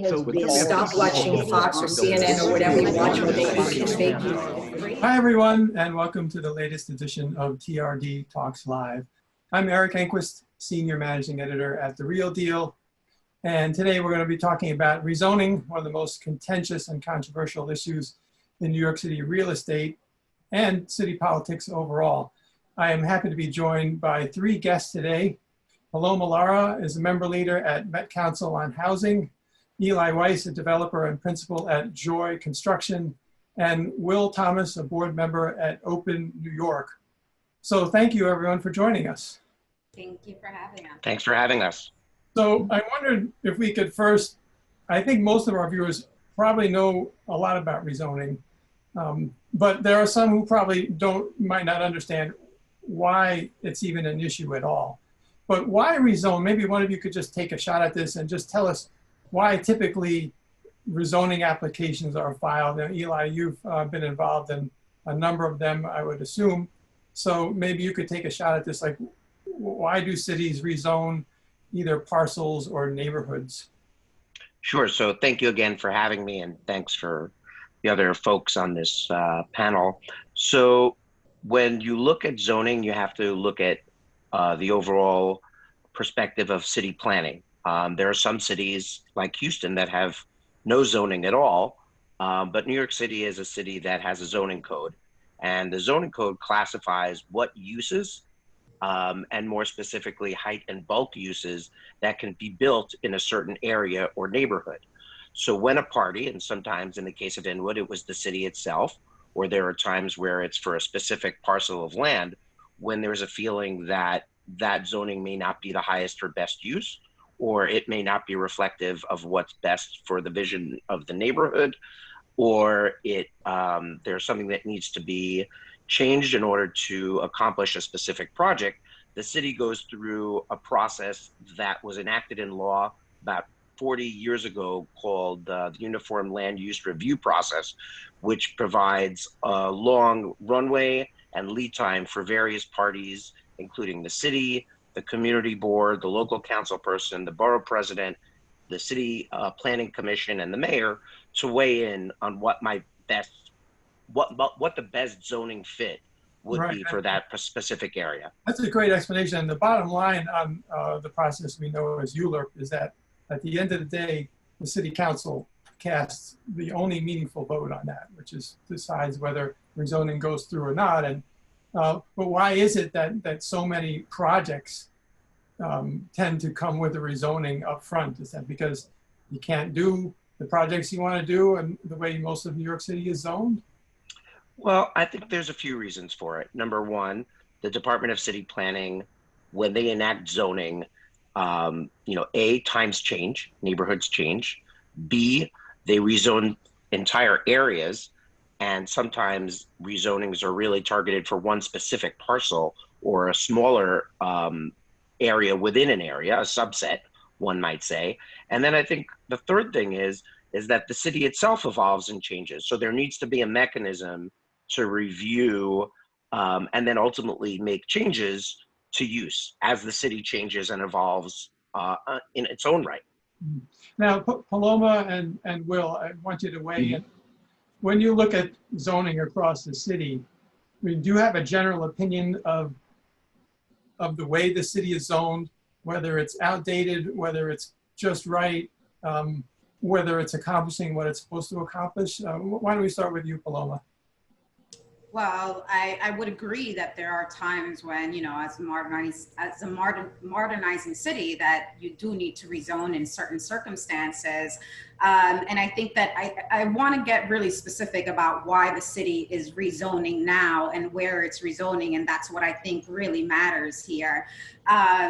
Stop watching Fox or CNN or whatever you watch on television. Thank you. Hi, everyone, and welcome to the latest edition of TRD Talks Live. I'm Eric Enquist, Senior Managing Editor at The Real Deal. And today we're going to be talking about rezoning, one of the most contentious and controversial issues in New York City real estate and city politics overall. I am happy to be joined by three guests today. Paloma Lara is a member leader at Met Council on Housing, Eli Weiss, a developer and principal at Joy Construction, and Will Thomas, a board member at Open New York. So thank you everyone for joining us. Thank you for having us. Thanks for having us. So I wondered if we could first, I think most of our viewers probably know a lot about rezoning, but there are some who probably might not understand why it's even an issue at all. But why rezone? Maybe one of you could just take a shot at this and just tell us why typically rezoning applications are filed. Now, Eli, you've been involved in a number of them, I would assume. So maybe you could take a shot at this, like why do cities rezone either parcels or neighborhoods? Sure, so thank you again for having me, and thanks for the other folks on this panel. So when you look at zoning, you have to look at the overall perspective of city planning. There are some cities like Houston that have no zoning at all, but New York City is a city that has a zoning code. And the zoning code classifies what uses, and more specifically height and bulk uses that can be built in a certain area or neighborhood. So when a party, and sometimes in the case of Inwood, it was the city itself, or there are times where it's for a specific parcel of land, when there's a feeling that that zoning may not be the highest or best use, or it may not be reflective of what's best for the vision of the neighborhood, or there's something that needs to be changed in order to accomplish a specific project, the city goes through a process that was enacted in law about 40 years ago called the Uniform Land Use Review process, which provides a long runway and lead time for various parties, including the city, the community board, the local council person, the borough president, the city planning commission, and the mayor to weigh in on what the best zoning fit would be for that specific area. That's a great explanation. And the bottom line on the process we know as ULURP is that at the end of the day, the city council casts the only meaningful vote on that, which is decides whether rezoning goes through or not. And but why is it that so many projects tend to come with a rezoning up front? Is that because you can't do the projects you want to do and the way most of New York City is zoned? Well, I think there's a few reasons for it. Number one, the Department of City Planning, when they enact zoning, A, times change, neighborhoods change. B, they rezone entire areas. And sometimes rezonings are really targeted for one specific parcel or a smaller area within an area, a subset, one might say. And then I think the third thing is that the city itself evolves and changes. So there needs to be a mechanism to review and then ultimately make changes to use as the city changes and evolves in its own right. Now, Paloma and Will, I want you to weigh in. When you look at zoning across the city, I mean, do you have a general opinion of the way the city is zoned, whether it's outdated, whether it's just right, whether it's accomplishing what it's supposed to accomplish? Why don't we start with you, Paloma? Well, I would agree that there are times when, as a modernizing city, that you do need to rezone in certain circumstances. And I think that I want to get really specific about why the city is rezoning now and where it's rezoning. And that's what I think really matters here.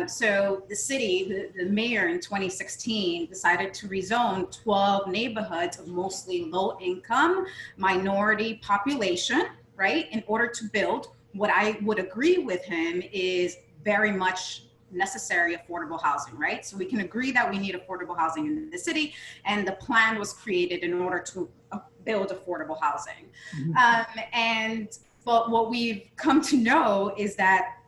So the city, the mayor in 2016 decided to rezone 12 neighborhoods of mostly low income, minority population, right, in order to build what I would agree with him is very much necessary affordable housing, right? So we can agree that we need affordable housing in the city, and the plan was created in order to build affordable housing. But what we've come to know is that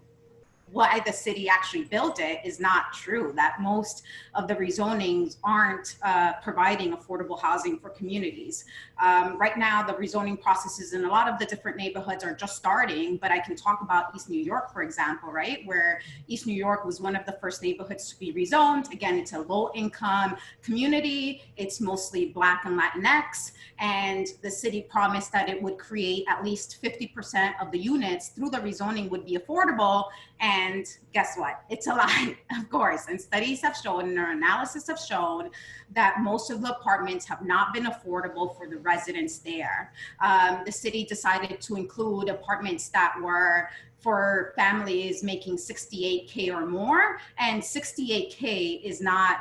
why the city actually built it is not true, that most of the rezonings aren't providing affordable housing for communities. Right now, the rezoning processes in a lot of the different neighborhoods are just starting, but I can talk about East New York, for example, right? Where East New York was one of the first neighborhoods to be rezoned. Again, it's a low income community. It's mostly Black and Latinx. And the city promised that it would create at least 50% of the units through the rezoning would be affordable. And guess what? It's a lie, of course. And studies have shown, and our analysis have shown, that most of the apartments have not been affordable for the residents there. The city decided to include apartments that were for families making 68K or more, and 68K is not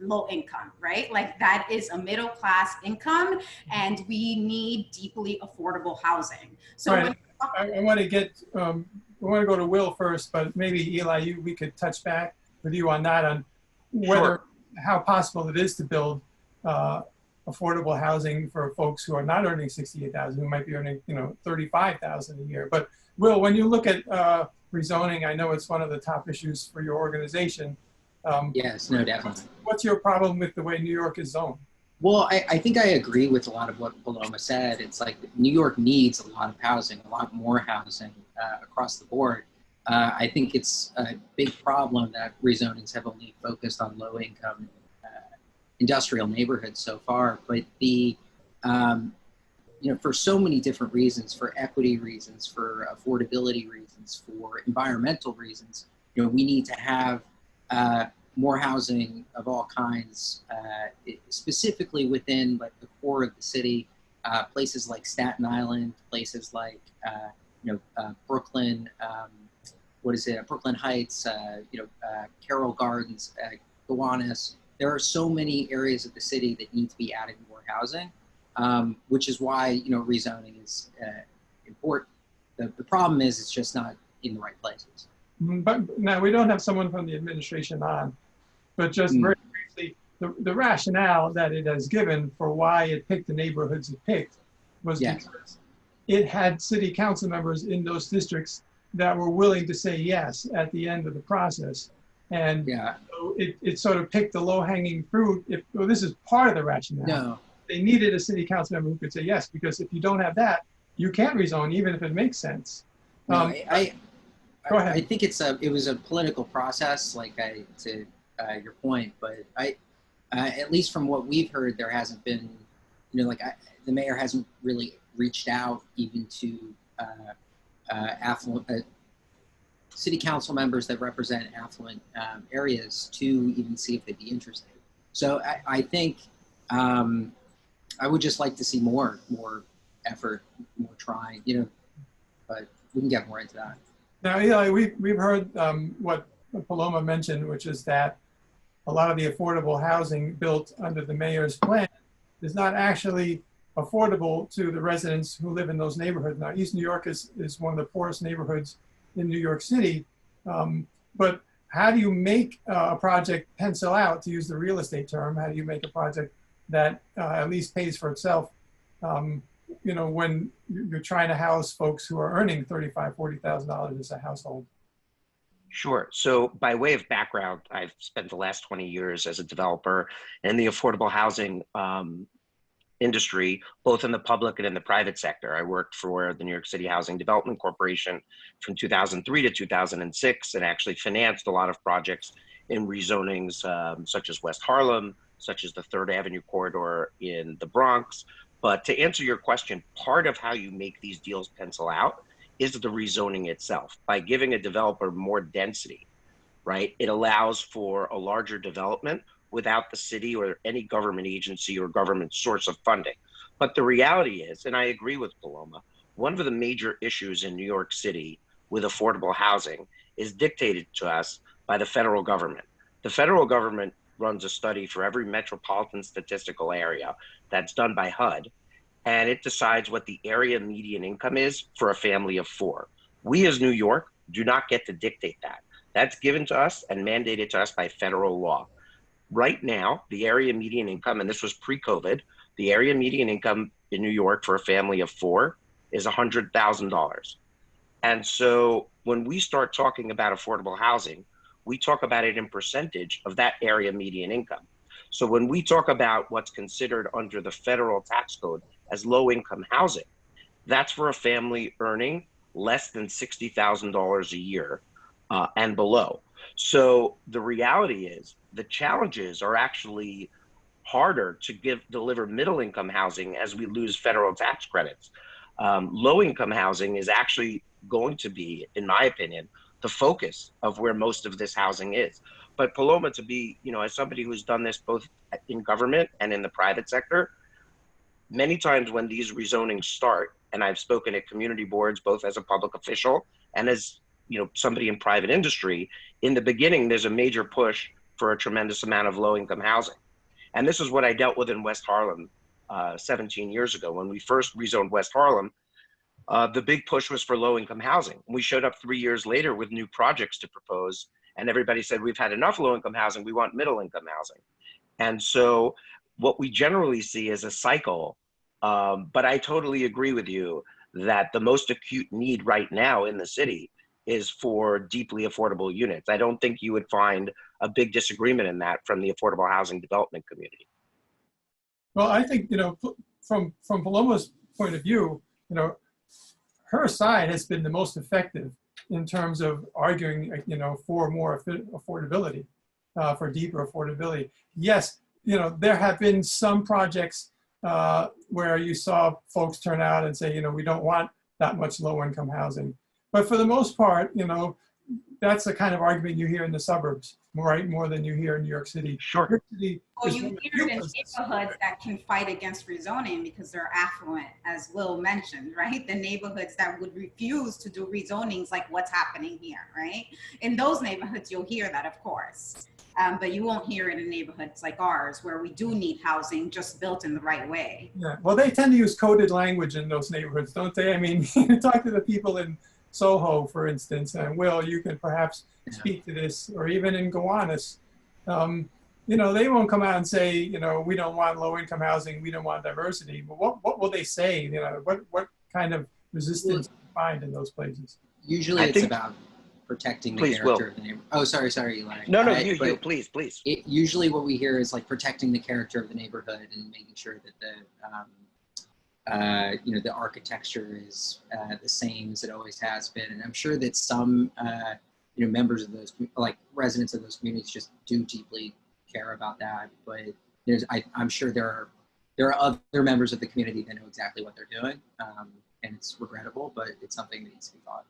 low income, right? Like that is a middle class income, and we need deeply affordable housing. So right. I want to get, we want to go to Will first, but maybe Eli, we could touch back with you on that, on whether, how possible it is to build affordable housing for folks who are not earning 68,000, who might be earning, 35,000 a year. But Will, when you look at rezoning, I know it's one of the top issues for your organization. Yes, no, definitely. What's your problem with the way New York is zoned? Well, I think I agree with a lot of what Paloma said. It's like New York needs a lot of housing, a lot more housing across the board. I think it's a big problem that rezonings have only focused on low income industrial neighborhoods so far. But the, for so many different reasons, for equity reasons, for affordability reasons, for environmental reasons, we need to have more housing of all kinds, specifically within like the core of the city, places like Staten Island, places like Brooklyn, Brooklyn Heights, Carroll Gardens, Gowanus. There are so many areas of the city that need to be adding more housing, which is why rezoning is important. The problem is it's just not in the right places. But now we don't have someone from the administration on, but just very briefly, the rationale that it has given for why it picked the neighborhoods it picked was because it had city council members in those districts that were willing to say yes at the end of the process. And so it sort of picked the low-hanging fruit. This is part of the rationale. No. They needed a city council member who could say yes, because if you don't have that, you can't rezone, even if it makes sense. No, Go ahead. I think it was a political process, to your point, but at least from what we've heard, there hasn't been, the mayor hasn't really reached out even to affluent city council members that represent affluent areas to even see if they'd be interested. So I think I would just like to see more effort, more trying, but we can get more into that. Now, Eli, we've heard what Paloma mentioned, which is that a lot of the affordable housing built under the mayor's plan is not actually affordable to the residents who live in those neighborhoods. Now, East New York is one of the poorest neighborhoods in New York City. But how do you make a project pencil out, to use the real estate term? How do you make a project that at least pays for itself when you're trying to house folks who are earning $35,000, $40,000 as a household? Sure. So by way of background, I've spent the last 20 years as a developer in the affordable housing industry, both in the public and in the private sector. I worked for the New York City Housing Development Corporation from 2003 to 2006 and actually financed a lot of projects in rezonings such as West Harlem, such as the 3rd Avenue corridor in the Bronx. But to answer your question, part of how you make these deals pencil out is the rezoning itself. By giving a developer more density, right, it allows for a larger development without the city or any government agency or government source of funding. But the reality is, and I agree with Paloma, one of the major issues in New York City with affordable housing is dictated to us by the federal government. The federal government runs a study for every metropolitan statistical area that's done by HUD, and it decides what the area median income is for a family of 4. We as New York do not get to dictate that. That's given to us and mandated to us by federal law. Right now, the area median income, and this was pre-COVID, the area median income in New York for a family of 4 is $100,000. And so when we start talking about affordable housing, we talk about it in percentage of that area median income. So when we talk about what's considered under the federal tax code as low income housing, that's for a family earning less than $60,000 a year and below. So the reality is the challenges are actually harder to deliver middle income housing as we lose federal tax credits. Low income housing is actually going to be, in my opinion, the focus of where most of this housing is. But Paloma, to be, as somebody who's done this both in government and in the private sector, many times when these rezonings start, and I've spoken at community boards, both as a public official and as somebody in private industry, in the beginning, there's a major push for a tremendous amount of low income housing. And this is what I dealt with in West Harlem 17 years ago. When we first rezoned West Harlem, the big push was for low income housing. We showed up 3 years later with new projects to propose, and everybody said, we've had enough low income housing, we want middle income housing. And so what we generally see is a cycle, but I totally agree with you that the most acute need right now in the city is for deeply affordable units. I don't think you would find a big disagreement in that from the affordable housing development community. Well, I think, from Paloma's point of view, her side has been the most effective in terms of arguing, for more affordability, for deeper affordability. Yes, there have been some projects where you saw folks turn out and say, we don't want that much low income housing. But for the most part, that's the kind of argument you hear in the suburbs, more than you hear in New York City. Sure. New York City Well, you hear it in neighborhoods that can fight against rezoning because they're affluent, as Will mentioned, right? The neighborhoods that would refuse to do rezonings like what's happening here, right? In those neighborhoods, you'll hear that, of course. But you won't hear it in neighborhoods like ours, where we do need housing just built in the right way. Yeah, well, they tend to use coded language in those neighborhoods, don't they? I mean, you talk to the people in Soho, for instance, and Will, you can perhaps speak to this, or even in Gowanus. They won't come out and say, we don't want low-income housing, we don't want diversity. But what will they say? What kind of resistance do you find in those places? Usually it's about protecting the character of the neighborhood. Oh, sorry, Eli. No, you, please. Usually what we hear is like protecting the character of the neighborhood and making sure that the architecture is the same as it always has been. And I'm sure that some, members of those, like residents of those communities, just do deeply care about that. But I'm sure there are other members of the community that know exactly what they're doing, and it's regrettable, but it's something that needs to be thought.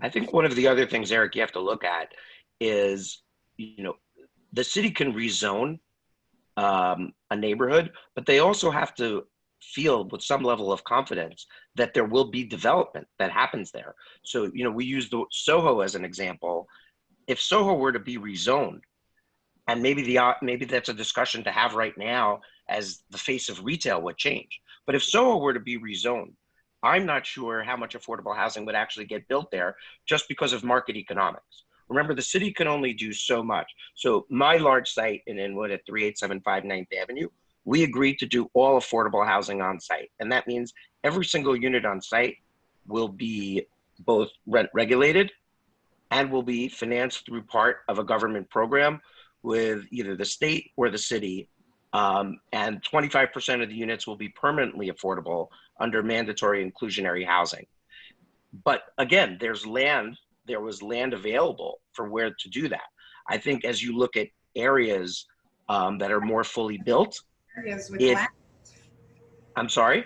I think one of the other things, Eric, you have to look at is, the city can rezone a neighborhood, but they also have to feel with some level of confidence that there will be development that happens there. So, we use the Soho as an example. If Soho were to be rezoned, and maybe that's a discussion to have right now as the face of retail would change. But if Soho were to be rezoned, I'm not sure how much affordable housing would actually get built there just because of market economics. Remember, the city can only do so much. So my large site in Inwood at 3875 9th Avenue, we agreed to do all affordable housing on site. And that means every single unit on site will be both rent regulated and will be financed through part of a government program with either the state or the city. And 25% of the units will be permanently affordable under mandatory inclusionary housing. But again, there was land available for where to do that. I think as you look at areas that are more fully built, Areas with land. I'm sorry?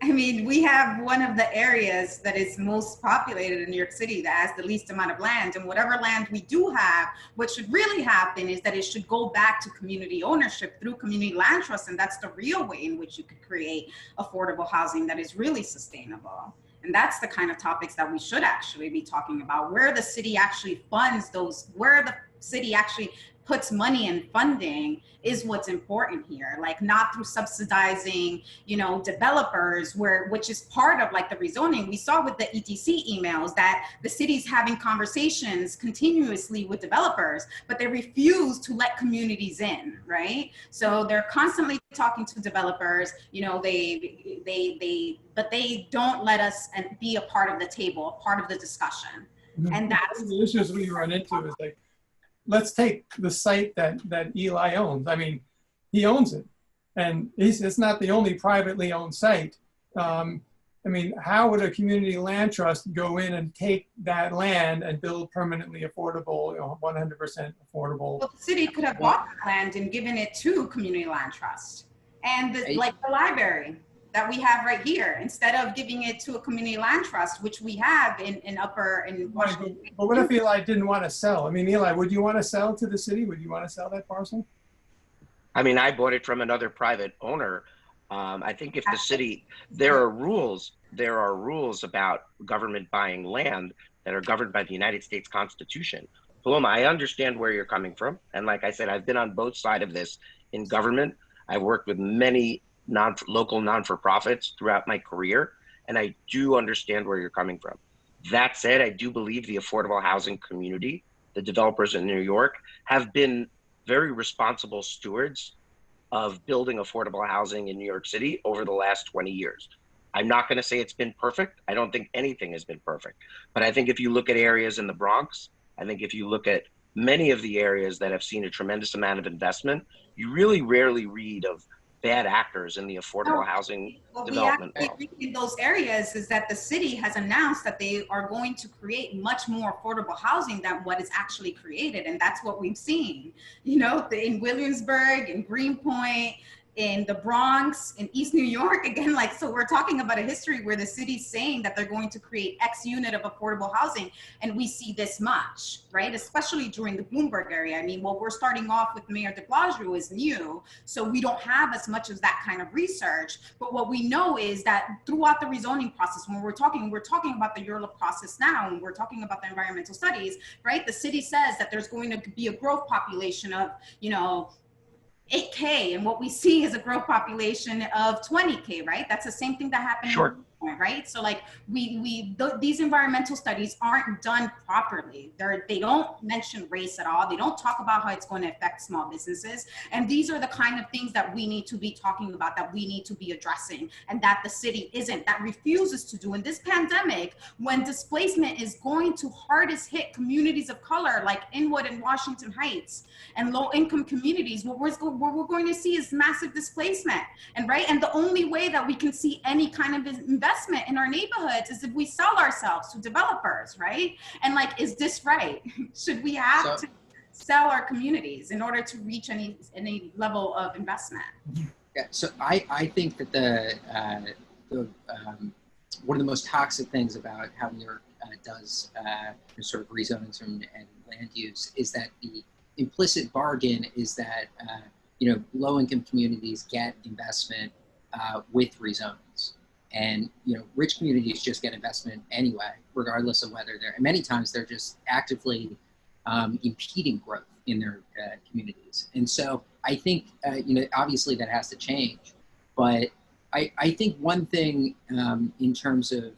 I mean, we have one of the areas that is most populated in New York City that has the least amount of land. And whatever land we do have, what should really happen is that it should go back to community ownership through community land trust. And that's the real way in which you could create affordable housing that is really sustainable. And that's the kind of topics that we should actually be talking about, where the city actually funds those, where the city actually puts money and funding is what's important here, like not through subsidizing, you know, developers, which is part of like the rezoning. We saw with the ETC emails that the city's having conversations continuously with developers, but they refuse to let communities in, right? So they're constantly talking to developers, you know, but they don't let us be a part of the table, a part of the discussion. And that's the issues we run into is like, let's take the site that Eli owns. I mean, he owns it, and it's not the only privately owned site. I mean, how would a community land trust go in and take that land and build permanently affordable, you know, 100% affordable? Well, the city could have bought the land and given it to community land trust, and like the library that we have right here, instead of giving it to a community land trust, which we have in Washington. But what if Eli didn't want to sell? I mean, Eli, would you want to sell to the city? Would you want to sell that parcel? I mean, I bought it from another private owner. I think if the city, there are rules about government buying land that are governed by the United States Constitution. Paloma, I understand where you're coming from. And like I said, I've been on both sides of this in government. I've worked with many local non-for-profits throughout my career, and I do understand where you're coming from. That said, I do believe the affordable housing community, the developers in New York, have been very responsible stewards of building affordable housing in New York City over the last 20 years. I'm not going to say it's been perfect. I don't think anything has been perfect. But I think if you look at areas in the Bronx, I think if you look at many of the areas that have seen a tremendous amount of investment, you really rarely read of bad actors in the affordable housing development. What we actually in those areas is that the city has announced that they are going to create much more affordable housing than what is actually created. And that's what we've seen, you know, in Williamsburg, in Greenpoint, in the Bronx, in East New York, again, like, so we're talking about a history where the city's saying that they're going to create X unit of affordable housing, and we see this much, right? Especially during the Bloomberg area. I mean, what we're starting off with Mayor de Blasio is new, so we don't have as much as that kind of research, but what we know is that throughout the rezoning process, when we're talking about the URLA process now, and we're talking about the environmental studies, right? The city says that there's going to be a growth population of, you know, 8K, and what we see is a growth population of 20K, right? That's the same thing that happened. Sure. Right? So like these environmental studies aren't done properly. They don't mention race at all. They don't talk about how it's going to affect small businesses. And these are the kind of things that we need to be talking about, that we need to be addressing, and that the city that refuses to do in this pandemic, when displacement is going to hardest hit communities of color like Inwood and Washington Heights and low income communities. What we're going to see is massive displacement. And right. And the only way that we can see any kind of investment in our neighborhoods is if we sell ourselves to developers, right? And like, is this right? Should we have to sell our communities in order to reach any level of investment? Yeah, so I think that one of the most toxic things about how New York does sort of rezonings and land use is that the implicit bargain is that you know, low-income communities get investment with rezonings. And, you know, rich communities just get investment anyway, regardless of whether and many times they're just actively impeding growth in their communities. And so I think, you know, obviously that has to change. But I think one thing in terms of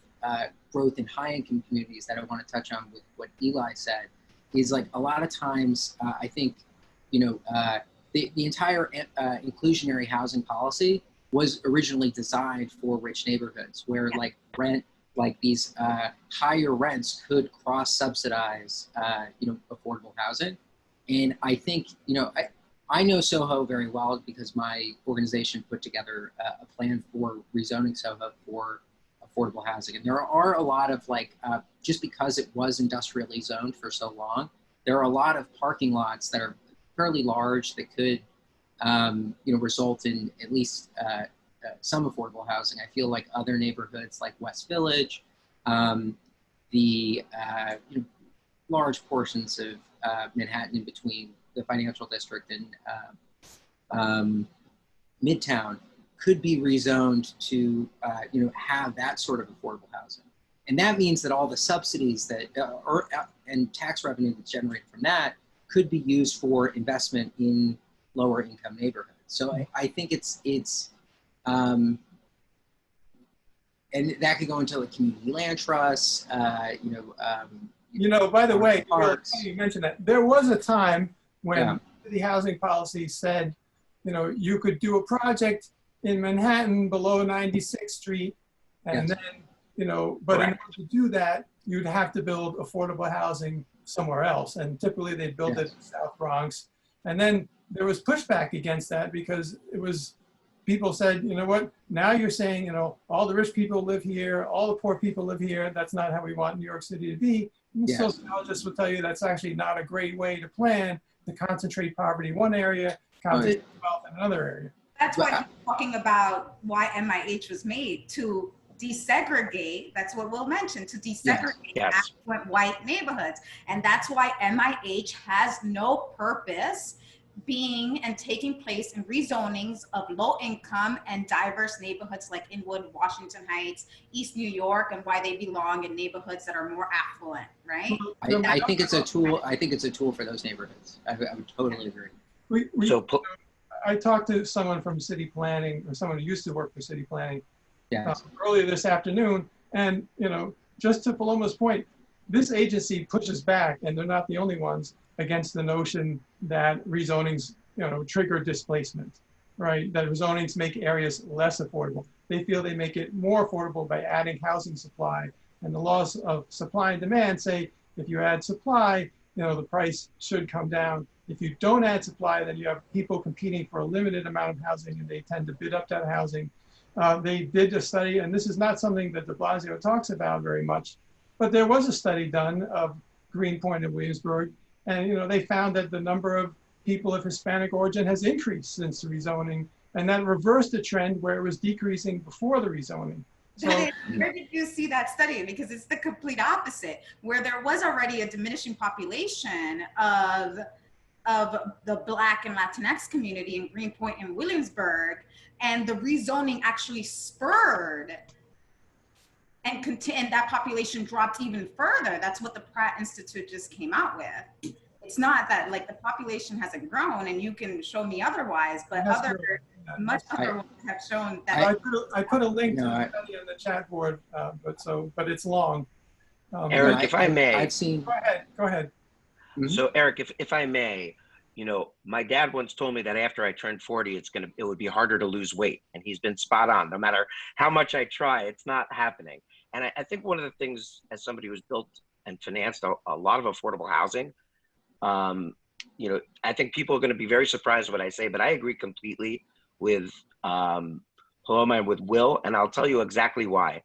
growth in high-income communities that I want to touch on with what Eli said is, like, a lot of times I think, you know, the entire inclusionary housing policy was originally designed for rich neighborhoods where like these higher rents could cross-subsidize, you know, affordable housing. And I think, you know, I know Soho very well because my organization put together a plan for rezoning Soho for affordable housing. And there are a lot of, like, just because it was industrially zoned for so long, there are a lot of parking lots that are fairly large that could, you know, result in at least some affordable housing. I feel like other neighborhoods like West Village, the you know, large portions of Manhattan in between the financial district and Midtown could be rezoned to you know, have that sort of affordable housing. And that means that all the subsidies that and tax revenue that's generated from that could be used for investment in lower income neighborhoods. So I think and that could go into like community land trusts, By the way, you mentioned that there was a time when the housing policy said, you could do a project in Manhattan below 96th Street, and then, but in order to do that, you'd have to build affordable housing somewhere else. And typically they built it in the South Bronx. And then there was pushback against that because people said, you know what, now you're saying, all the rich people live here, all the poor people live here. That's not how we want New York City to be. And sociologists will tell you that's actually not a great way to plan, to concentrate poverty in one area, concentrate wealth in another area. That's why he's talking about why MIH was made, to desegregate. That's what Will mentioned, to desegregate affluent white neighborhoods. And that's why MIH has no purpose being and taking place in rezonings of low income and diverse neighborhoods like Inwood, Washington Heights, East New York, and why they belong in neighborhoods that are more affluent, right? I think it's a tool. I think it's a tool for those neighborhoods. I would totally agree. I talked to someone from city planning, or someone who used to work for city planning earlier this afternoon. And, just to Paloma's point, this agency pushes back, and they're not the only ones, against the notion that rezonings, trigger displacement, right? That rezonings make areas less affordable. They feel they make it more affordable by adding housing supply. And the laws of supply and demand say, if you add supply, the price should come down. If you don't add supply, then you have people competing for a limited amount of housing, and they tend to bid up that housing. They did a study, and this is not something that de Blasio talks about very much, but there was a study done of Greenpoint and Williamsburg, and they found that the number of people of Hispanic origin has increased since the rezoning, and that reversed the trend where it was decreasing before the rezoning. So, where did you see that study? Because it's the complete opposite, where there was already a diminishing population of the Black and Latinx community in Greenpoint and Williamsburg, and the rezoning actually spurred and that population dropped even further. That's what the Pratt Institute just came out with. It's not that like the population hasn't grown, and you can show me otherwise, but much other ones have shown that. I put a link to the study on the chat board, but it's long. Eric, if I may. I've seen. Go ahead. Mm-hmm. So Eric, if I may, my dad once told me that after I turned 40, it would be harder to lose weight, and he's been spot on. No matter how much I try, it's not happening. And I think one of the things, as somebody who's built and financed a lot of affordable housing, I think people are going to be very surprised what I say, but I agree completely with Paloma and with Will, and I'll tell you exactly why.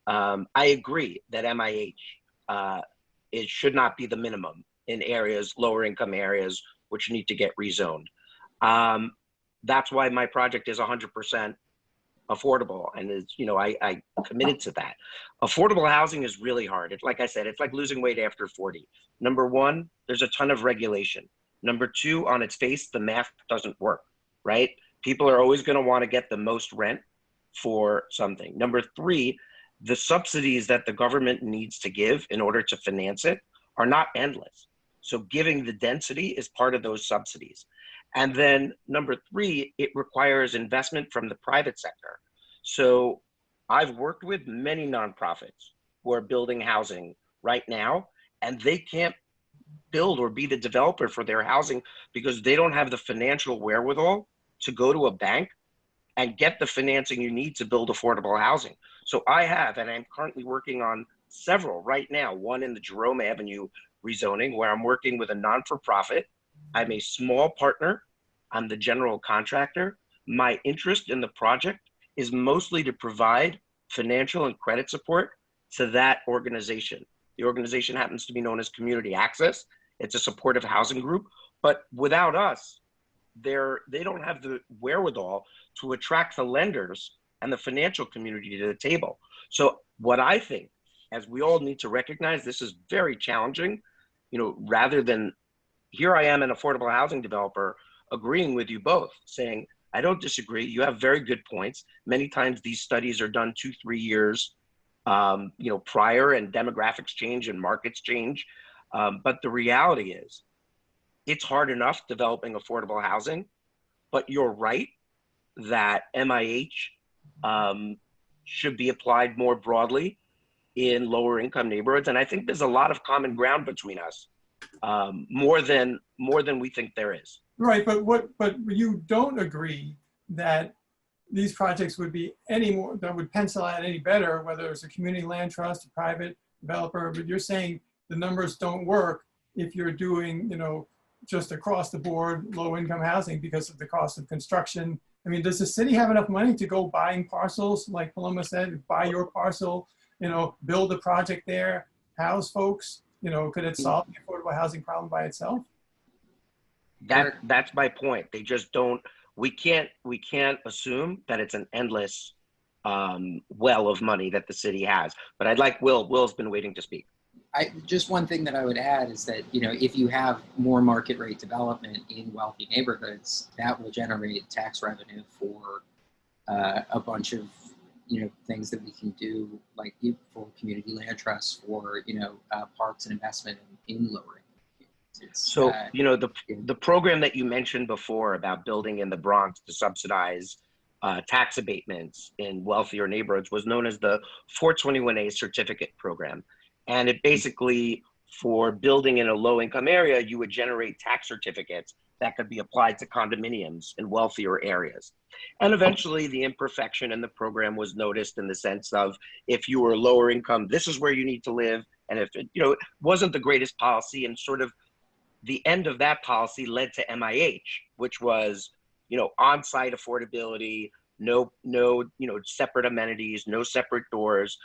I agree that MIH it should not be the minimum in areas, lower income areas, which need to get rezoned. That's why my project is 100% affordable, and I committed to that. Affordable housing is really hard. Like I said, it's like losing weight after 40. Number one, there's a ton of regulation. Number two, on its face, the math doesn't work, right? People are always going to want to get the most rent for something. Number three, the subsidies that the government needs to give in order to finance it are not endless. So giving the density is part of those subsidies. And then number three, it requires investment from the private sector. So I've worked with many nonprofits who are building housing right now, and they can't build or be the developer for their housing because they don't have the financial wherewithal to go to a bank and get the financing you need to build affordable housing. So I have, and I'm currently working on several right now, one in the Jerome Avenue rezoning, where I'm working with a non-for-profit. I'm a small partner. I'm the general contractor. My interest in the project is mostly to provide financial and credit support to that organization. The organization happens to be known as Community Access. It's a supportive housing group, but without us, they don't have the wherewithal to attract the lenders and the financial community to the table. So what I think, as we all need to recognize, this is very challenging, rather than here I am, an affordable housing developer, agreeing with you both, saying, I don't disagree. You have very good points. Many times these studies are done 2-3 years, prior, and demographics change and markets change. But the reality is it's hard enough developing affordable housing, but you're right that MIH should be applied more broadly in lower income neighborhoods. And I think there's a lot of common ground between us, more than we think there is. Right, but you don't agree that these projects would be that would pencil out any better, whether it's a community land trust, a private developer, but you're saying the numbers don't work if you're doing, just across the board low income housing because of the cost of construction. I mean, does the city have enough money to go buying parcels, like Paloma said, buy your parcel, build a project there, house folks? Could it solve the affordable housing problem by itself? That's my point. They just don't. We can't assume that it's an endless well of money that the city has. But I'd like Will. Will's been waiting to speak. Just one thing that I would add is that, if you have more market rate development in wealthy neighborhoods, that will generate tax revenue for a bunch of, things that we can do, like for community land trusts, for, parks and investment in lowering. So, the program that you mentioned before about building in the Bronx to subsidize tax abatements in wealthier neighborhoods was known as the 421A certificate program. And it basically, for building in a low-income area, you would generate tax certificates that could be applied to condominiums in wealthier areas. And eventually, the imperfection in the program was noticed in the sense of, if you were lower income, this is where you need to live. And if it, wasn't the greatest policy, and sort of the end of that policy led to MIH, which was, on-site affordability, no, separate amenities, no separate doors.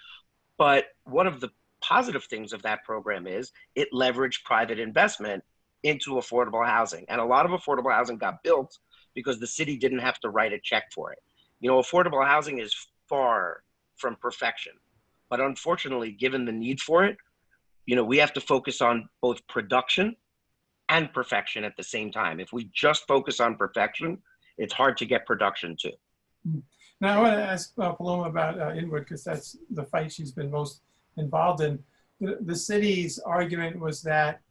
But one of the positive things of that program is it leveraged private investment into affordable housing. And a lot of affordable housing got built because the city didn't have to write a check for it. Affordable housing is far from perfection. But unfortunately, given the need for it, we have to focus on both production and perfection at the same time. If we just focus on perfection, it's hard to get production too. Now I want to ask Paloma about Inwood, because that's the fight she's been most involved in. The city's argument was that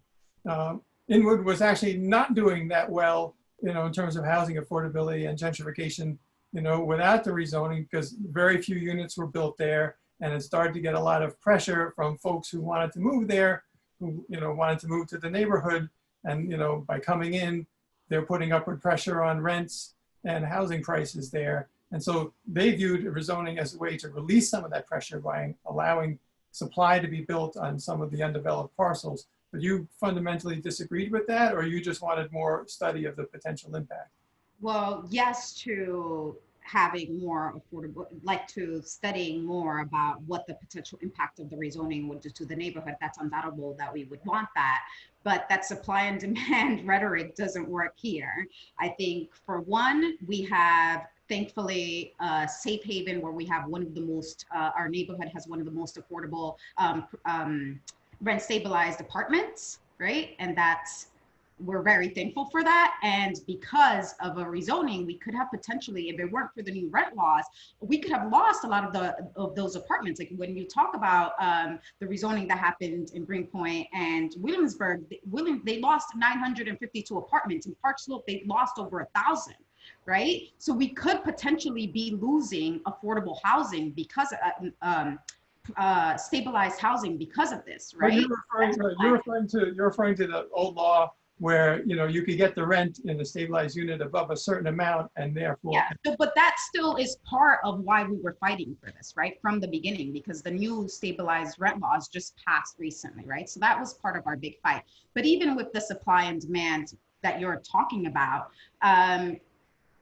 Inwood was actually not doing that well, in terms of housing affordability and gentrification, without the rezoning, because very few units were built there, and it started to get a lot of pressure from folks who wanted to move there, who wanted to move to the neighborhood, and by coming in, they're putting upward pressure on rents and housing prices there. And so they viewed rezoning as a way to release some of that pressure by allowing supply to be built on some of the undeveloped parcels. But you fundamentally disagreed with that, or you just wanted more study of the potential impact? Well, yes to having more affordable, like to studying more about what the potential impact of the rezoning would do to the neighborhood. That's undoubtable that we would want that. But that supply and demand rhetoric doesn't work here. I think, for one, we have, thankfully, Safe Haven, where we have one of the most, our neighborhood has one of the most affordable rent stabilized apartments, right? And we're very thankful for that. And because of a rezoning, we could have potentially, if it weren't for the new rent laws, we could have lost a lot of those apartments. Like when you talk about the rezoning that happened in Greenpoint and Williamsburg, they lost 952 apartments. In Park Slope, they lost over 1,000. Right? So we could potentially be losing affordable housing because stabilized housing because of this, right? You're referring to the old law where you could get the rent in the stabilized unit above a certain amount, and therefore. Yeah, but that still is part of why we were fighting for this, right, from the beginning, because the new stabilized rent laws just passed recently, right? So that was part of our big fight. But even with the supply and demand that you're talking about,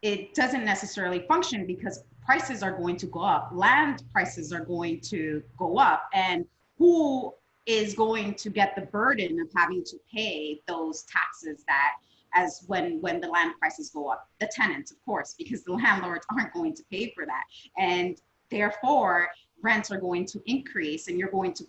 it doesn't necessarily function because prices are going to go up. Land prices are going to go up, and who is going to get the burden of having to pay those taxes when the land prices go up? The tenants, of course, because the landlords aren't going to pay for that. And therefore, rents are going to increase, and you're going to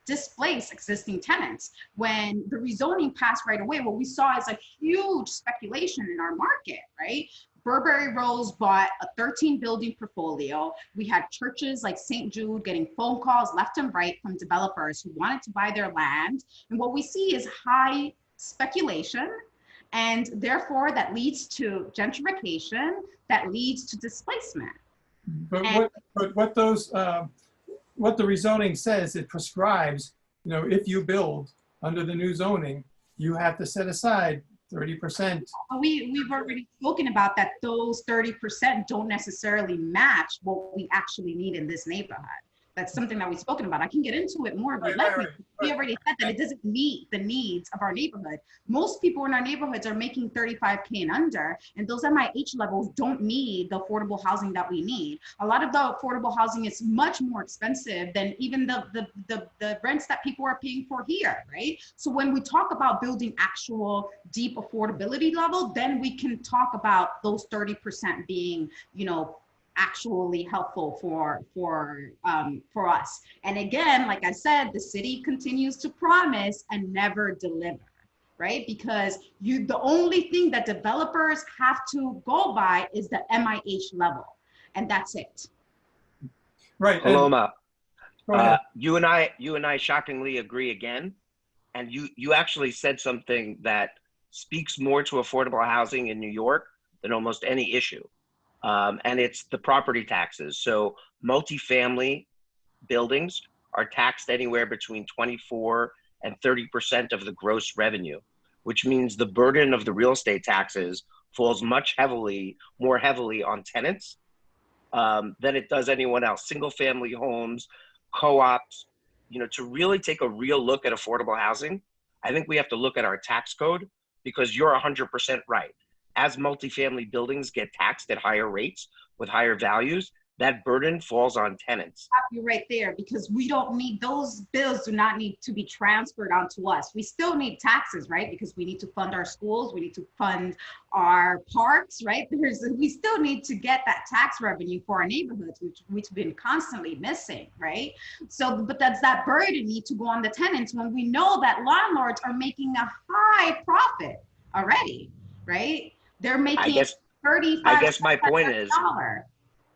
displace existing tenants. When the rezoning passed right away, what we saw is a huge speculation in our market, right? Burberry Rose bought a 13 building portfolio. We had churches like St. Jude getting phone calls left and right from developers who wanted to buy their land. And what we see is high speculation And therefore that leads to gentrification, that leads to displacement. But what the rezoning says, it prescribes, if you build under the new zoning, you have to set aside 30%. We've already spoken about that. Those 30% don't necessarily match what we actually need in this neighborhood. That's something that we've spoken about. I can get into it more, but we already said that it doesn't meet the needs of our neighborhood. Most people in our neighborhoods are making 35K and under, and those MIH levels don't meet the affordable housing that we need. A lot of the affordable housing is much more expensive than even the rents that people are paying for here, right? So when we talk about building actual deep affordability level, then we can talk about those 30% being, actually helpful for us. And again, like I said, the city continues to promise and never deliver, right? Because the only thing that developers have to go by is the MIH level, and that's it. Right. Paloma, you and I shockingly agree again, and you actually said something that speaks more to affordable housing in New York than almost any issue. And it's the property taxes. So multifamily buildings are taxed anywhere between 24 and 30% of the gross revenue, which means the burden of the real estate taxes falls more heavily on tenants than it does anyone else. Single family homes, co-ops, to really take a real look at affordable housing, I think we have to look at our tax code, because you're 100% right. As multifamily buildings get taxed at higher rates with higher values, that burden falls on tenants. You're right there, because we don't need, those bills do not need to be transferred onto us. We still need taxes, right? Because we need to fund our schools, we need to fund our parks, right? We still need to get that tax revenue for our neighborhoods, which we've been constantly missing, right? So, but that's that burden need to go on the tenants when we know that landlords are making a high profit already, right? They're making 35. I guess my point is,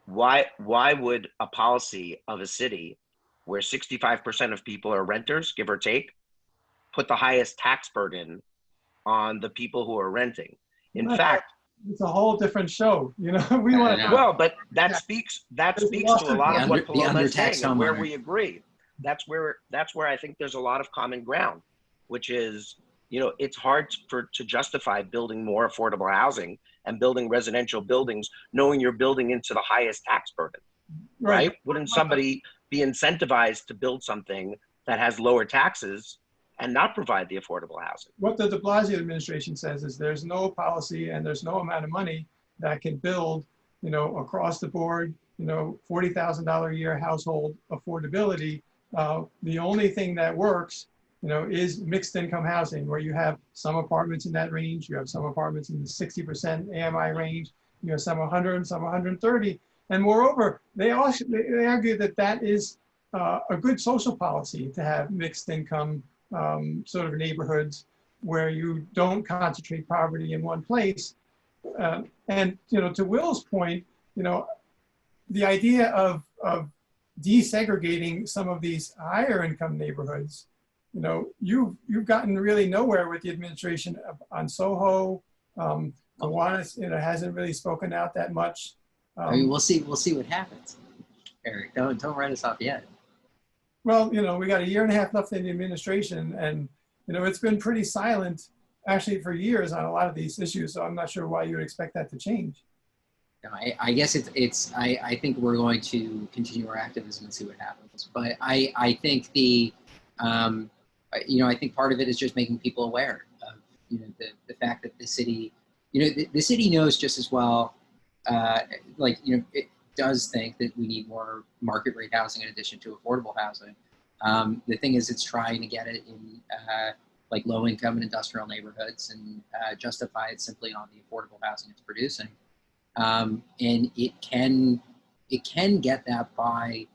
why would a policy of a city where 65% of people are renters, give or take, put the highest tax burden on the people who are renting? In fact, it's a whole different show. We want to. Well, but that speaks to a lot of what Paloma is saying, and where we agree. That's where I think there's a lot of common ground, which is, it's hard to justify building more affordable housing and building residential buildings, knowing you're building into the highest tax burden, right? Wouldn't somebody be incentivized to build something that has lower taxes and not provide the affordable housing? What the de Blasio administration says is there's no policy and there's no amount of money that can build, across the board, $40,000 a year household affordability. The only thing that works is mixed income housing, where you have some apartments in that range, you have some apartments in the 60% AMI range, you have some 100, some 130. And moreover, they argue that is a good social policy to have mixed income sort of neighborhoods where you don't concentrate poverty in one place. And to Will's point, the idea of desegregating some of these higher income neighborhoods, you've gotten really nowhere with the administration on Soho. Kiwanis, hasn't really spoken out that much. I mean, we'll see what happens. Eric, don't write us off yet. Well, we got a year and a half left in the administration, and it's been pretty silent actually for years on a lot of these issues. So I'm not sure why you would expect that to change. No, I guess I think we're going to continue our activism and see what happens. But I think I think part of it is just making people aware of, the fact that the city, the city knows just as well, it does think that we need more market rate housing in addition to affordable housing. The thing is, it's trying to get it in low income and industrial neighborhoods and justify it simply on the affordable housing it's producing. And it can get that by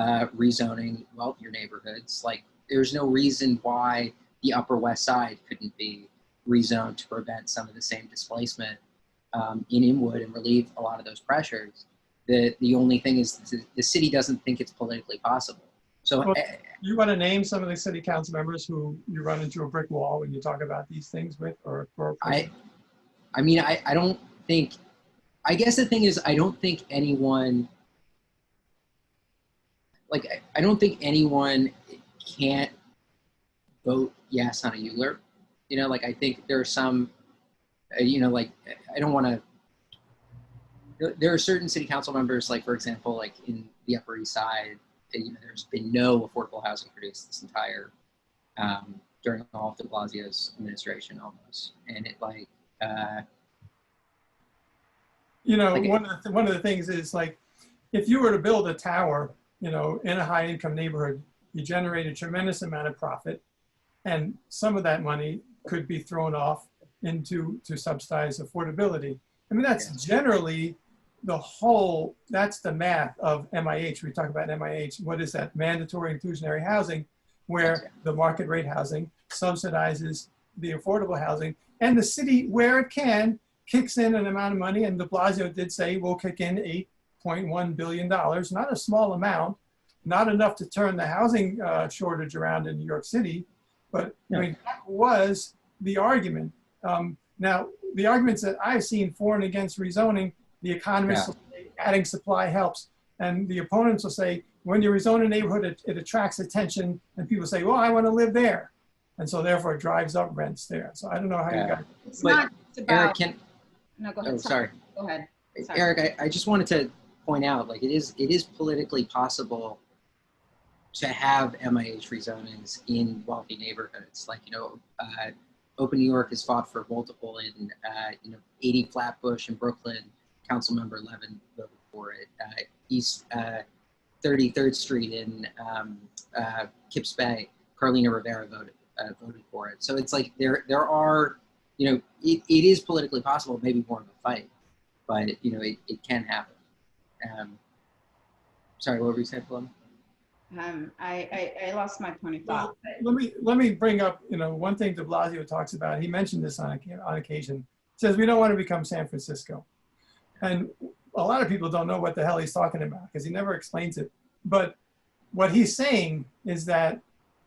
rezoning wealthier neighborhoods. There's no reason why the Upper West Side couldn't be rezoned to prevent some of the same displacement in Inwood and relieve a lot of those pressures. The only thing is the city doesn't think it's politically possible. So Well, you want to name some of the city council members who you run into a brick wall when you talk about these things with, or I mean, I don't think, I guess the thing is, I don't think anyone, like, I don't think anyone can't vote yes on a ULURP. You know, like, I think there are some, you know, like, I don't want to, there are certain city council members, like, for example, like in the Upper East Side, you know, there's been no affordable housing produced this entire, during all of de Blasio's administration almost. And it like, you know, like one of the things is, like, if you were to build a tower, you know, in a high income neighborhood, you generate a tremendous amount of profit, and some of that money could be thrown off to subsidize affordability. I mean, that's generally that's the math of MIH. We talk about MIH. What is that? Mandatory inclusionary housing, where the market rate housing subsidizes the affordable housing, and the city, where it can, kicks in an amount of money. And de Blasio did say we'll kick in $8.1 billion, not a small amount, not enough to turn the housing shortage around in New York City, but I mean, that was the argument. Now, the arguments that I've seen for and against rezoning, the economists will say adding supply helps. And the opponents will say, when you rezone a neighborhood, it attracts attention, and people say, well, I want to live there. And so therefore it drives up rents there. So I don't know how you guys. It's But not just about, Eric, no, go ahead. oh, sorry. Go ahead. Sorry. Eric, I just wanted to point out, like, it is politically possible to have MIH rezonings in wealthy neighborhoods. Like, you know, Open New York has fought for multiple in, you know, 80 Flatbush in Brooklyn, Councilmember Levin voted for it. East 33rd Street in Kips Bay, Carlina Rivera voted for it. So it's like there are, you know, it is politically possible, maybe more of a fight, but you know, it can happen. Sorry, what were you saying, Paloma? I lost my point of thought. Let me bring up, you know, one thing de Blasio talks about. He mentioned this on occasion. He says we don't want to become San Francisco, and a lot of people don't know what the hell he's talking about because he never explains it. But what he's saying is that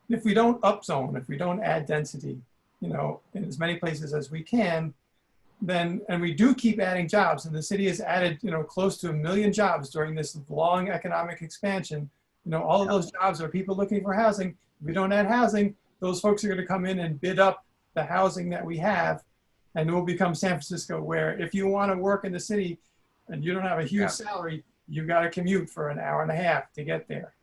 if we don't upzone, if we don't add density, you know, in as many places as we can, then, and we do keep adding jobs, and the city has added, you know, close to 1 million jobs during this long economic expansion. You know, all of those jobs are people looking for housing. If we don't add housing, those folks are going to come in and bid up the housing that we have, and it will become San Francisco, where if you want to work in the city and you don't have a huge salary, you got to commute for an hour and a half to get there.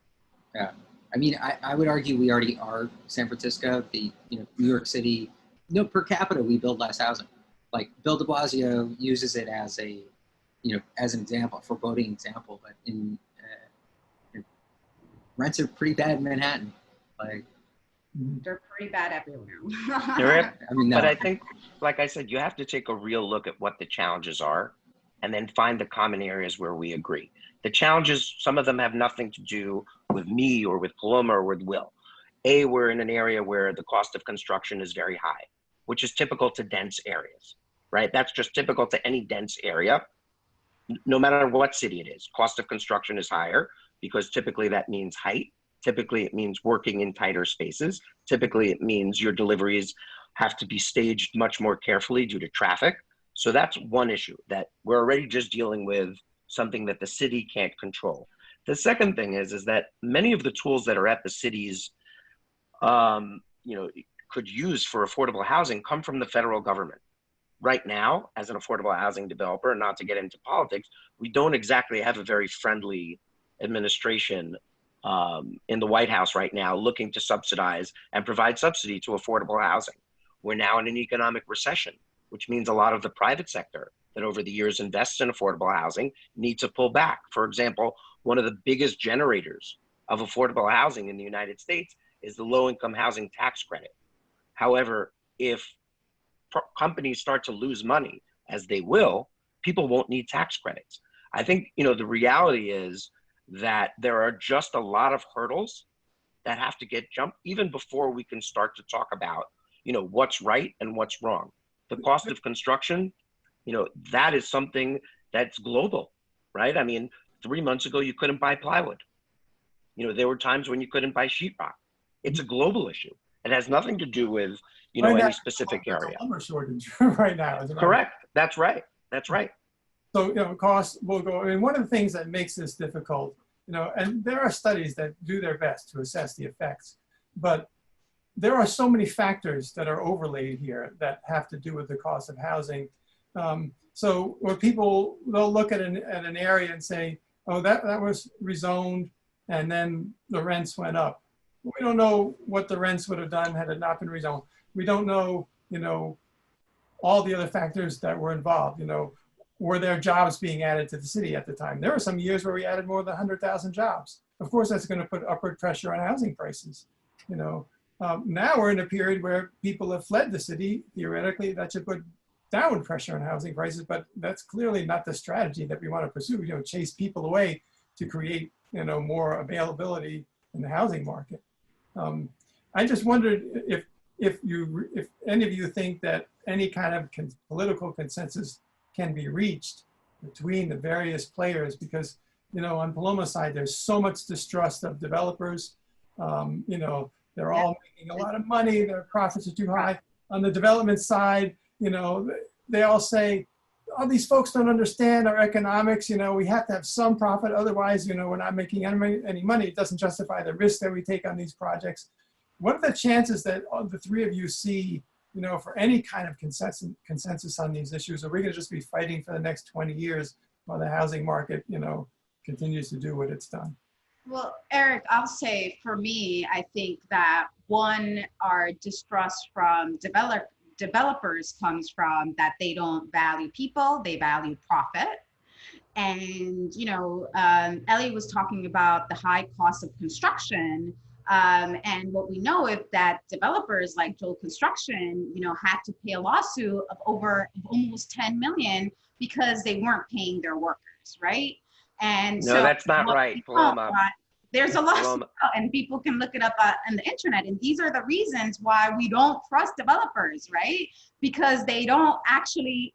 Yeah, I mean, I would argue we already are San Francisco. The, you know, New York City, you know, per capita, we build less housing. Like Bill de Blasio uses it as a, you know, as an example, foreboding example, but in rents are pretty bad in Manhattan. Like, They're pretty bad everywhere. Eric, I mean, no. but I think, like I said, you have to take a real look at what the challenges are and then find the common areas where we agree. The challenges, some of them have nothing to do with me or with Paloma or with Will. We're in an area where the cost of construction is very high, which is typical to dense areas, right? That's just typical to any dense area, no matter what city it is. Cost of construction is higher because typically that means height. Typically it means working in tighter spaces. Typically it means your deliveries have to be staged much more carefully due to traffic. So that's one issue, that we're already just dealing with something that the city can't control. The second thing is that many of the tools that are at the city's, you know, could use for affordable housing come from the federal government. Right now, as an affordable housing developer, not to get into politics, we don't exactly have a very friendly administration in the White House right now looking to subsidize and provide subsidy to affordable housing. We're now in an economic recession, which means a lot of the private sector that over the years invests in affordable housing needs to pull back. For example, one of the biggest generators of affordable housing in the United States is the low-income housing tax credit. However, if companies start to lose money, as they will, people won't need tax credits. I think, you know, the reality is that there are just a lot of hurdles that have to get jumped even before we can start to talk about, you know, what's right and what's wrong. The cost of construction, you know, that is something that's global, right? I mean, 3 months ago, you couldn't buy plywood. There were times when you couldn't buy sheetrock. It's a global issue. It has nothing to do with, Right now, any specific there's area. a lumber shortage right now. As a matter of Correct. That's right. That's right. So, costs will go. I mean, one of the things that makes this difficult, and there are studies that do their best to assess the effects, but there are so many factors that are overlaid here that have to do with the cost of housing. So when they'll look at an area and say, oh, that was rezoned, and then the rents went up. We don't know what the rents would have done had it not been rezoned. We don't know, all the other factors that were involved. Were there jobs being added to the city at the time? There were some years where we added more than 100,000 jobs. Of course, that's going to put upward pressure on housing prices. Now we're in a period where people have fled the city. Theoretically, that should put downward pressure on housing prices, but that's clearly not the strategy that we want to pursue. Chase people away to create, more availability in the housing market. I just wondered if any of you think that any kind of political consensus can be reached between the various players, because on Paloma's side there's so much distrust of developers. They're all making a lot of money, their profits are too high. On the development side, they all say, oh, these folks don't understand our economics. We have to have some profit, otherwise we're not making any money. It doesn't justify the risk that we take on these projects. What are the chances that the three of you see for any kind of consensus on these issues? Are we going to just be fighting for the next 20 years while the housing market, continues to do what it's done? Well, Eric, I'll say for me, I think that one, our distrust from developers comes from that they don't value people, they value profit. And, Ellie was talking about the high cost of construction. And what we know is that developers like Joel Construction, had to pay a lawsuit of almost 10 million because they weren't paying their workers, right? And no, so that's not right, Paloma. There's a lawsuit and people can look it up on the internet. And these are the reasons why we don't trust developers, right? Because they're not actually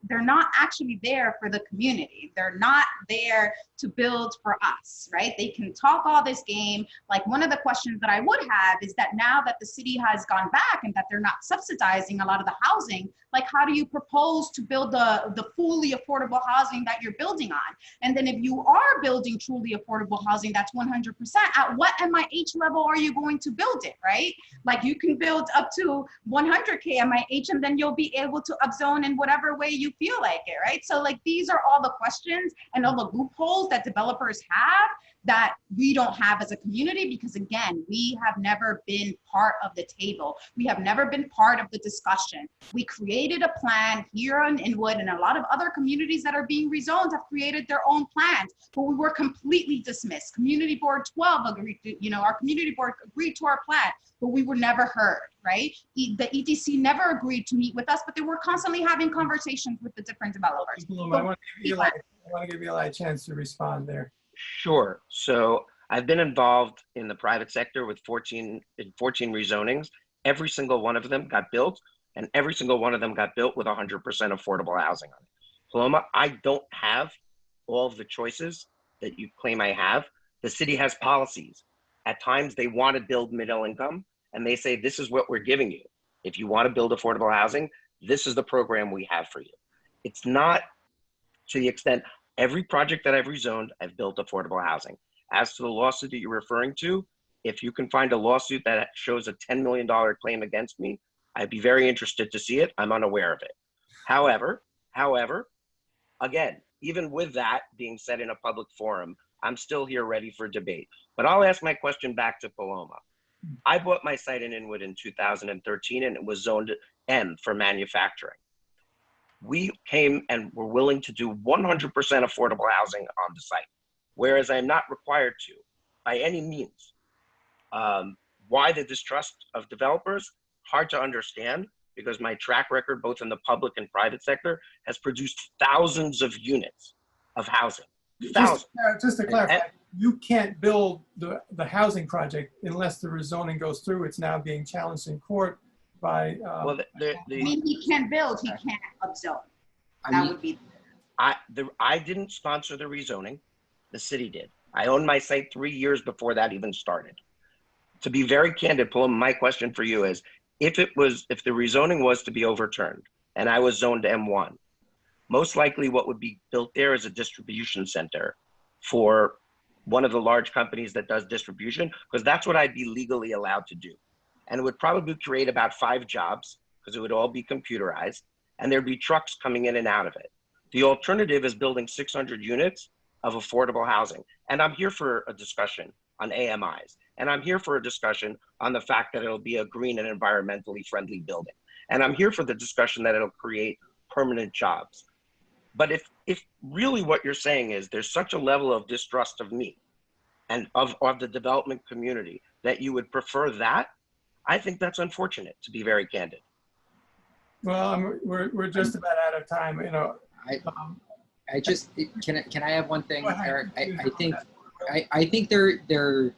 there for the community. They're not there to build for us, right? They can talk all this game. Like, one of the questions that I would have is that now that the city has gone back and that they're not subsidizing a lot of the housing, like, how do you propose to build the fully affordable housing that you're building on? And then if you are building truly affordable housing, that's 100%, at what MIH level are you going to build it, right? Like, you can build up to 100K MIH and then you'll be able to upzone in whatever way you feel like it, right? So, like, these are all the questions and all the loopholes that developers have that we don't have as a community, because again, we have never been part of the table. We have never been part of the discussion. We created a plan here in Inwood, and a lot of other communities that are being rezoned have created their own plans, but we were completely dismissed. Community Board 12 agreed to, our community board agreed to our plan, but we were never heard, right? The ETC never agreed to meet with us, but they were constantly having conversations with the different developers. I want to give Eli a chance to respond there. Sure. So I've been involved in the private sector with 14 rezonings. Every single one of them got built, and every single one of them got built with 100% affordable housing on it. Paloma, I don't have all of the choices that you claim I have. The city has policies. At times they want to build middle income, and they say, this is what we're giving you. If you want to build affordable housing, this is the program we have for you. It's not to the extent, every project that I've rezoned, I've built affordable housing. As to the lawsuit that you're referring to, if you can find a lawsuit that shows a $10 million claim against me, I'd be very interested to see it. I'm unaware of it. However, again, even with that being said in a public forum, I'm still here ready for debate. But I'll ask my question back to Paloma. I bought my site in Inwood in 2013, and it was zoned M for manufacturing. We came and were willing to do 100% affordable housing on the site, whereas I'm not required to by any means. Why the distrust of developers? Hard to understand, because my track record, both in the public and private sector, has produced thousands of units of housing. Thousands. Just to clarify, you can't build the housing project unless the rezoning goes through. It's now being challenged in court by. Well, I mean, he can't build, he can't upzone. That would be. I didn't sponsor the rezoning. The city did. I owned my site 3 years before that even started. To be very candid, Paloma, my question for you is, if the rezoning was to be overturned and I was zoned M1, most likely what would be built there is a distribution center for one of the large companies that does distribution, because that's what I'd be legally allowed to do. And it would probably create about 5 jobs, because it would all be computerized, and there'd be trucks coming in and out of it. The alternative is building 600 units of affordable housing. And I'm here for a discussion on AMIs. And I'm here for a discussion on the fact that it'll be a green and environmentally friendly building. And I'm here for the discussion that it'll create permanent jobs. But if really what you're saying is there's such a level of distrust of me and of the development community that you would prefer that, I think that's unfortunate, to be very candid. Well, we're just about out of time, you know. I just, can I have one thing, Go ahead. Eric? I think there's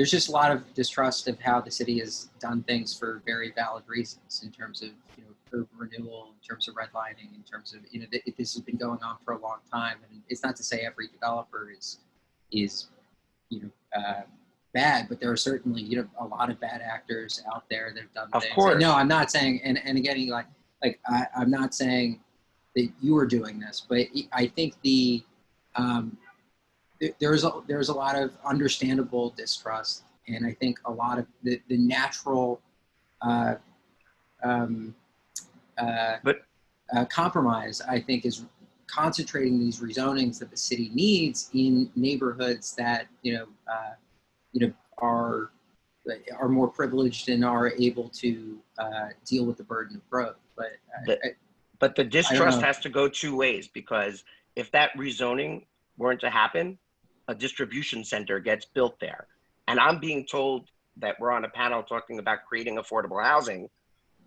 just a lot of distrust of how the city has done things for very valid reasons in terms of, you know, urban renewal, in terms of redlining, in terms of, you know, this has been going on for a long time. And it's not to say every developer is you know, bad, but there are certainly, you know, a lot of bad actors out there that have done Of things. course. And no, I'm not saying, and again, I'm not saying that you are doing this, but I think there's a lot of understandable distrust, and I think a lot of the natural compromise, I think, is concentrating these rezonings that the city needs in neighborhoods that are more privileged and are able to deal with the burden of growth. But the distrust has to go 2 ways, because if that rezoning weren't to happen, a distribution center gets built there. And I'm being told that we're on a panel talking about creating affordable housing.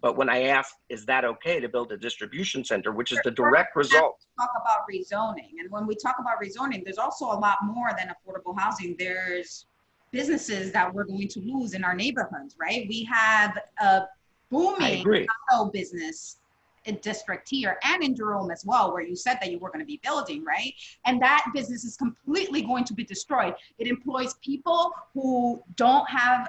But when I ask, is that okay to build a distribution center, which is the direct result? Talk about rezoning. And when we talk about rezoning, there's also a lot more than affordable housing. There's businesses that we're going to lose in our neighborhoods, right? We have a booming auto business district here and in Jerome as well, where you said that you were going to be building, right? And that business is completely going to be destroyed. It employs people who don't have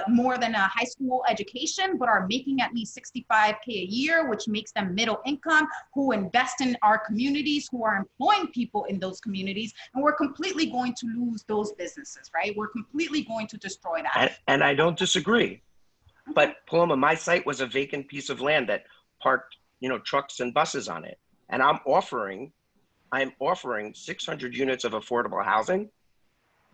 more than a high school education, but are making at least $65K a year, which makes them middle income, who invest in our communities, who are employing people in those communities. And we're completely going to lose those businesses, right? We're completely going to destroy that. And I don't disagree. But Paloma, my site was a vacant piece of land that parked, you know, trucks and buses on it. And I'm offering 600 units of affordable housing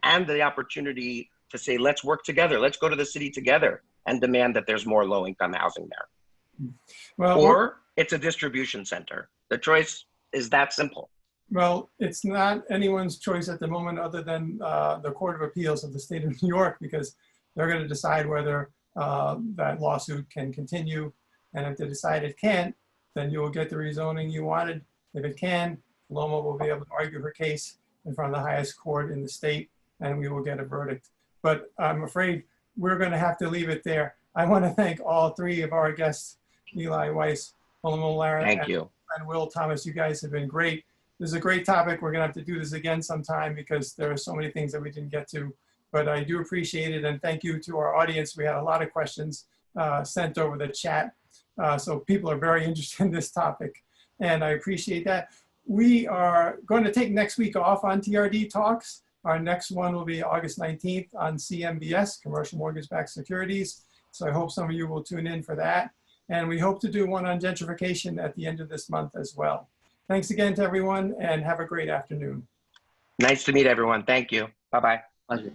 and the opportunity to say, let's work together. Let's go to the city together and demand that there's more low-income housing there. Well, or it's a distribution center. The choice is that simple. Well, it's not anyone's choice at the moment other than the Court of Appeals of the state of New York, because they're going to decide whether that lawsuit can continue. And if they decide it can't, then you will get the rezoning you wanted. If it can, Paloma will be able to argue her case in front of the highest court in the state, and we will get a verdict. But I'm afraid we're going to have to leave it there. I want to thank all 3 of our guests, Eli, Weiss, Paloma, Lara, and Will Thomas. You guys have been great. This is a great topic. We're going to have to do this again sometime because there are so many things that we didn't get to. But I do appreciate it, and thank you to our audience. We had a lot of questions sent over the chat. So people are very interested in this topic, and I appreciate that. We are going to take next week off on TRD Talks. Our next one will be August 19th on CMBS, Commercial Mortgage-Backed Securities. So I hope some of you will tune in for that. And we hope to do one on gentrification at the end of this month as well. Thanks again to everyone, and have a great afternoon. Nice to meet everyone. Thank you. Bye-bye. Pleasure.